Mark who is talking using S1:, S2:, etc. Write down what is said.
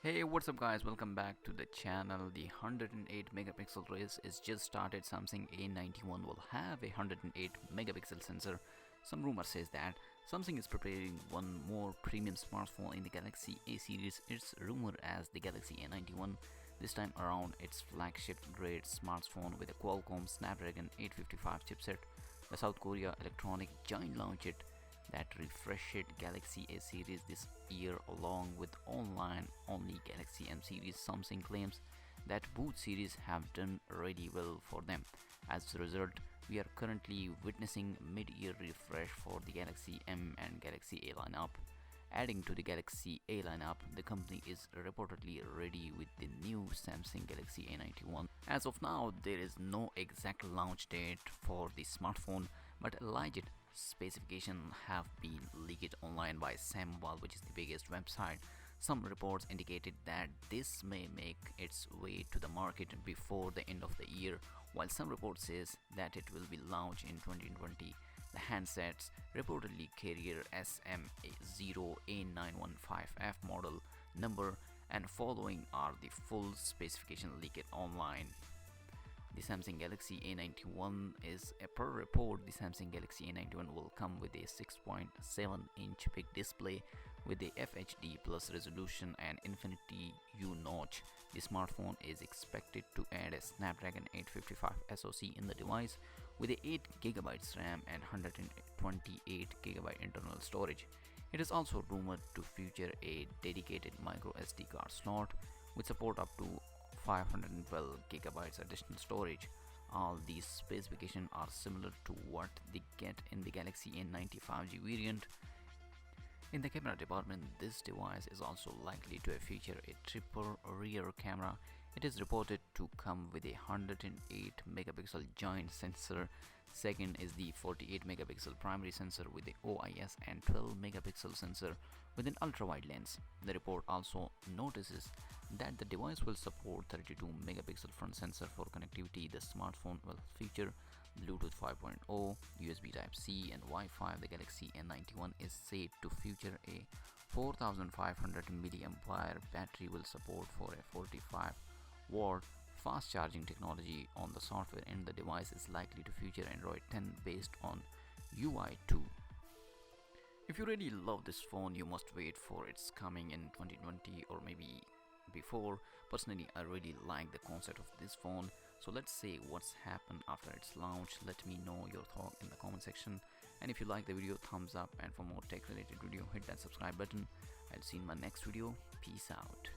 S1: Hey, what's up guys, welcome back to the channel. The 108 megapixel race is just started. Samsung A91 will have a 108 megapixel sensor. Some rumor says that Samsung is preparing one more premium smartphone in the Galaxy A series. It's rumored as the Galaxy A91. This time around, its flagship grade smartphone with a Qualcomm Snapdragon 855 chipset. The South Korea electronic giant launched it that refreshed Galaxy A series this year along with online-only Galaxy M series. Samsung claims that both series have done really well for them. As a result, we are currently witnessing mid-year refresh for the Galaxy M and Galaxy A lineup. Adding to the Galaxy A lineup, the company is reportedly ready with the new Samsung Galaxy A91. As of now, there is no exact launch date for the smartphone, but alleged specifications have been leaked online by Sammobile, which is the biggest website. Some reports indicated that this may make its way to the market before the end of the year, while some reports says that it will be launched in 2020. The handsets reportedly carrier SM0A915F model number, and following are the full specification leaked online. The Samsung Galaxy A91 is per report. The Samsung Galaxy A91 will come with a 6.7-inch big display with a FHD plus resolution and Infinity U notch. The smartphone is expected to add a Snapdragon 855 SoC in the device with a 8GB RAM and 128GB internal storage. It is also rumored to feature a dedicated micro SD card slot with support up to 512GB additional storage. All these specifications are similar to what they get in the Galaxy A90 5G variant. In the camera department, this device is also likely to feature a triple rear camera. It is reported to come with a 108 megapixel giant sensor. Second is the 48 megapixel primary sensor with the OIS and 12 megapixel sensor with an ultra-wide lens. The report also notices that the device will support 32 megapixel front sensor for connectivity. The smartphone will feature Bluetooth 5.0, USB Type-C and Wi-Fi. The Galaxy A91 is said to feature a 4500 mAh battery, will support for a 45-watt fast charging technology on the software, and the device is likely to feature Android 10 based on UI 2. If you really love this phone, you must wait for its coming in 2020 or maybe before. Personally, I really like the concept of this phone, so let's see what's happened after its launch. Let me know your thought in the comment section, and if you like the video, thumbs up, and for more tech related video, hit that subscribe button. I'll see you in my next video. Peace out.